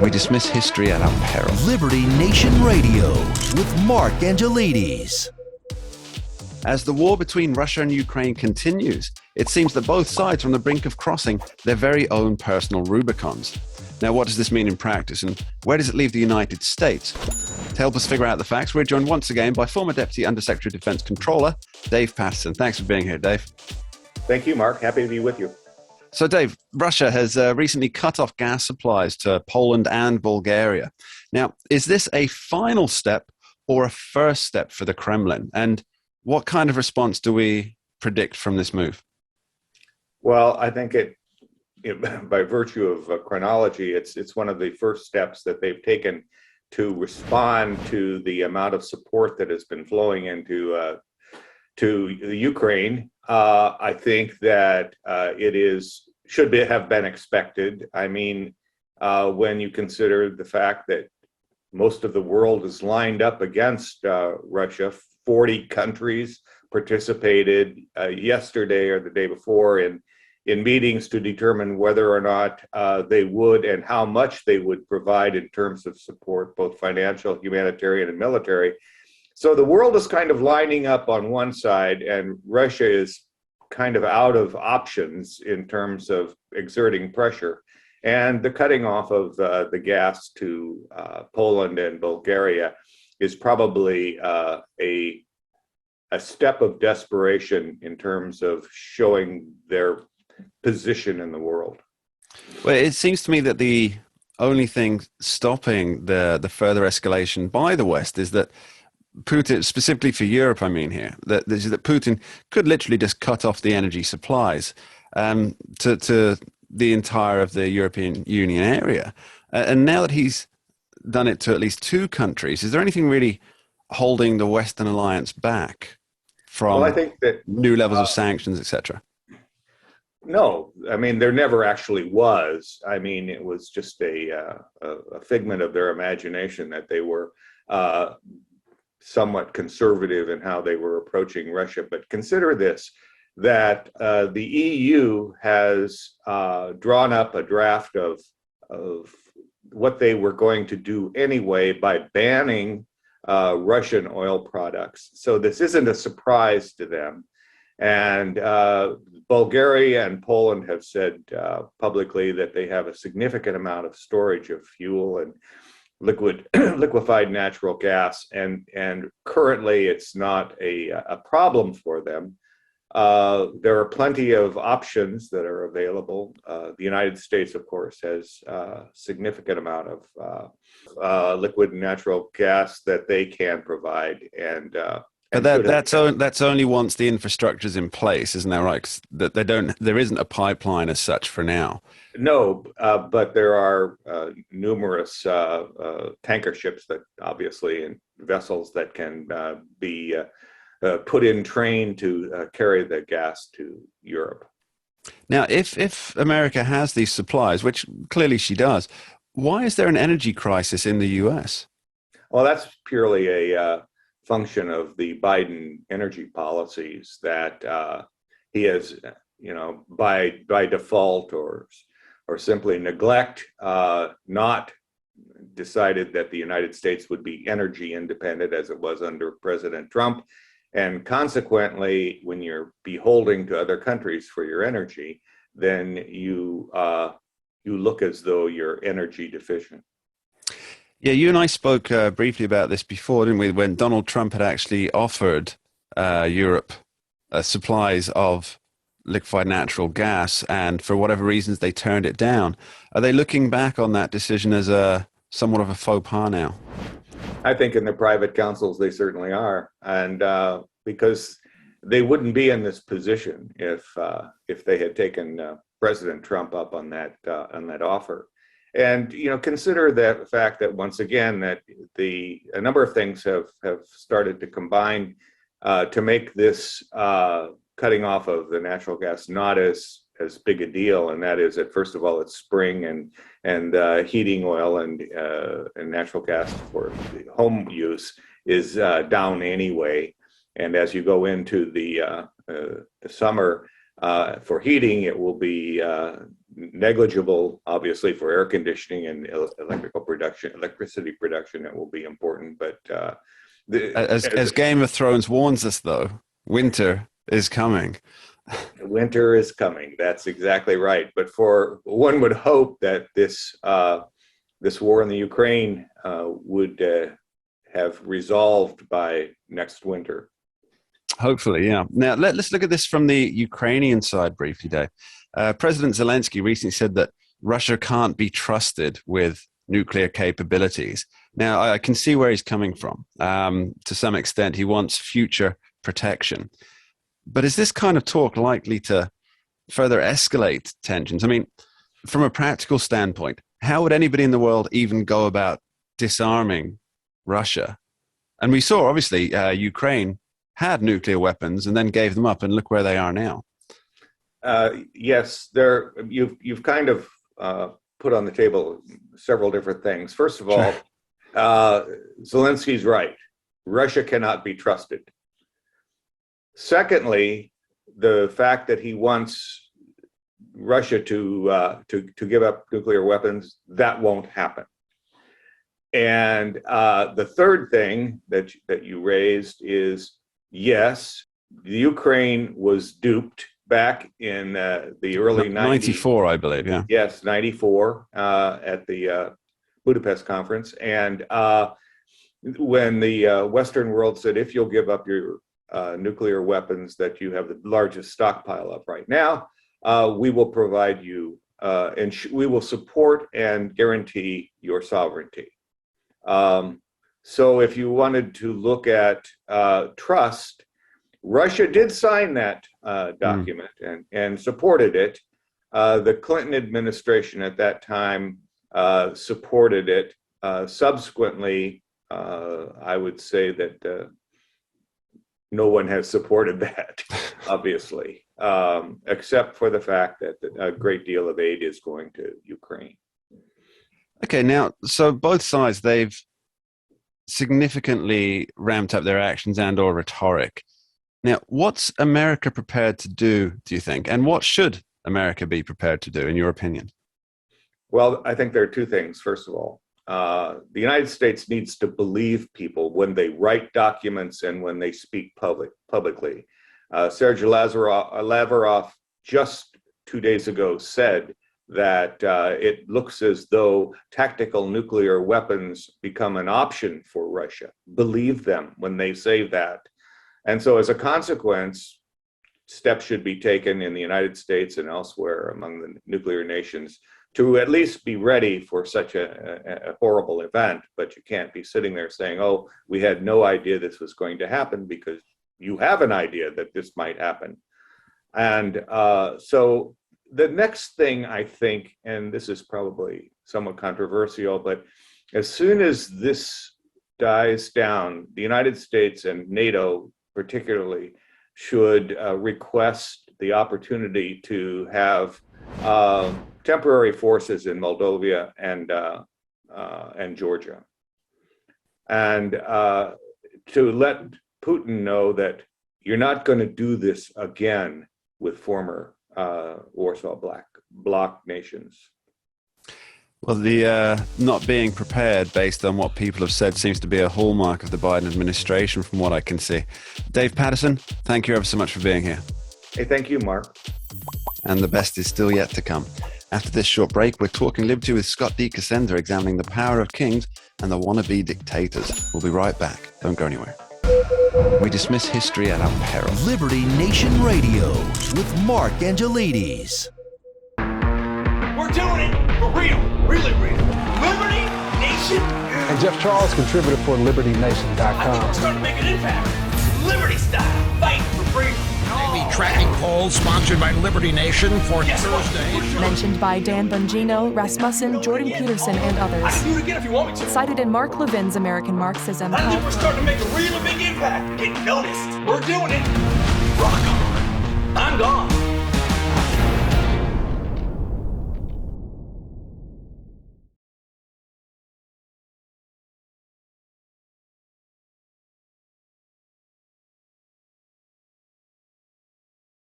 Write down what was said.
We dismiss history at our peril. Liberty Nation Radio with Mark Angelides. As the war between Russia and Ukraine continues, it seems that both sides are on the brink of crossing their very own personal Rubicons. Now, what does this mean in practice, and where does it leave the United States? To help us figure out the facts, we're joined once again by former Deputy Undersecretary of Defense Controller, Dave Patterson. Thanks for being here, Dave. Thank you, Mark. Happy to be with you. So, Dave, Russia has recently cut off gas supplies to Poland and Bulgaria. Now, is this a final step or a first step for the Kremlin? And what kind of response do we predict from this move? Well, I think by virtue of chronology, it's one of the first steps that they've taken to respond to the amount of support that has been flowing into to the Ukraine. I think that have been expected. I mean, when you consider the fact that most of the world is lined up against Russia, 40 countries participated yesterday or the day before in meetings to determine whether or not they would and how much they would provide in terms of support, both financial, humanitarian, and military. So the world is kind of lining up on one side, and Russia is kind of out of options in terms of exerting pressure. And the cutting off of the gas to Poland and Bulgaria is probably a step of desperation in terms of showing their position in the world. Well, it seems to me that the only thing stopping the further escalation by the West is that Putin, specifically for Europe, I mean here, that Putin could literally just cut off the energy supplies to the entire of the European Union area. And now that he's done it to at least two countries, is there anything really holding the Western alliance back from I think that new levels of sanctions, etc.? No, I mean, there never actually was. I mean, it was just a figment of their imagination that they were somewhat conservative in how they were approaching Russia. But consider this, that the EU has drawn up a draft of what they were going to do anyway by banning Russian oil products. So this isn't a surprise to them. And Bulgaria and Poland have said publicly that they have a significant amount of storage of fuel and liquefied natural gas, and currently it's not a problem for them. There are plenty of options that are available. The United States, of course, has a significant amount of liquid and natural gas that they can provide, but that's only once the infrastructure is in place, isn't that right? 'Cause there isn't a pipeline as such for now. No, but there are numerous tanker ships that obviously, and vessels that can be put in train to carry the gas to Europe. Now, if America has these supplies, which clearly she does, why is there an energy crisis in the U.S.? Well, that's purely a function of the Biden energy policies that he has, by default or simply neglect, not decided that the United States would be energy independent as it was under President Trump. And consequently, when you're beholden to other countries for your energy, then you look as though you're energy deficient. Yeah, you and I spoke briefly about this before, didn't we? When Donald Trump had actually offered Europe supplies of liquefied natural gas, and for whatever reasons they turned it down. Are they looking back on that decision as somewhat of a faux pas now? I think in the private councils they certainly are, and because they wouldn't be in this position if they had taken President Trump up on that offer. And consider the fact that once again that a number of things have started to combine to make this cutting off of the natural gas not as big a deal, and that is that first of all it's spring and heating oil and natural gas for home use is down anyway, and as you go into the summer, For heating, it will be negligible. Obviously, for air conditioning and electricity production, it will be important. But as Game of Thrones warns us, though, winter is coming. Winter is coming. That's exactly right. But one would hope that this war in the Ukraine would have resolved by next winter. Hopefully, yeah. Now, let's look at this from the Ukrainian side briefly, Dave. President Zelensky recently said that Russia can't be trusted with nuclear capabilities. Now, I can see where he's coming from. To some extent, he wants future protection. But is this kind of talk likely to further escalate tensions? I mean, from a practical standpoint, how would anybody in the world even go about disarming Russia? And we saw, obviously, Ukraine had nuclear weapons and then gave them up, and look where they are now. Yes, you've kind of put on the table several different things. First of all, Zelensky's right. Russia cannot be trusted. Secondly, the fact that he wants Russia to give up nuclear weapons, that won't happen. And the third thing that you raised is, yes, the Ukraine was duped back in the early 90s. 94, I believe, yeah. Yes, 94 at the Budapest conference. And when the Western world said, if you'll give up your nuclear weapons that you have the largest stockpile of right now, we will provide you and we will support and guarantee your sovereignty. So if you wanted to look at trust, Russia did sign that document and supported it. The Clinton administration at that time supported it. Subsequently, I would say that no one has supported that, obviously, except for the fact that a great deal of aid is going to Ukraine. Okay, now, so both sides, they've significantly ramped up their actions and or rhetoric. Now, what's America prepared to do you think? And what should America be prepared to do, in your opinion? Well, I think there are two things. First of all, the United States needs to believe people when they write documents and when they speak publicly. Sergei Lavrov just 2 days ago said that it looks as though tactical nuclear weapons become an option for Russia. Believe them when they say that. And so as a consequence, steps should be taken in the United States and elsewhere among the nuclear nations to at least be ready for such a horrible event. But you can't be sitting there saying, oh, we had no idea this was going to happen, because you have an idea that this might happen. And so the next thing, I think, and this is probably somewhat controversial, but as soon as this dies down, the United States and NATO particularly should request the opportunity to have temporary forces in Moldova and Georgia, and to let Putin know that you're not going to do this again with former Warsaw Bloc nations. Well, the not being prepared based on what people have said seems to be a hallmark of the Biden administration from what I can see. Dave Patterson, thank you ever so much for being here. Hey, thank you, Mark. And the best is still yet to come. After this short break, we're talking Liberty with Scott D. Cassandra, examining the power of kings and the wannabe dictators. We'll be right back. Don't go anywhere. We dismiss history at our peril. Liberty Nation Radio with Mark Angelides. We're doing it for real, really real. Liberty Nation. And Jeff Charles, contributor for LibertyNation.com. I think we're starting to make an impact. Liberty style, fight for freedom. Daily tracking poll sponsored by Liberty Nation for Thursday. Mentioned by Dan Bongino, Rasmussen, Jordan Peterson, and I can others. do it again if you want me to. Cited in Mark Levin's American Marxism. I think we're starting to make a really big impact. Get noticed. We're doing it. Rock on. I'm gone.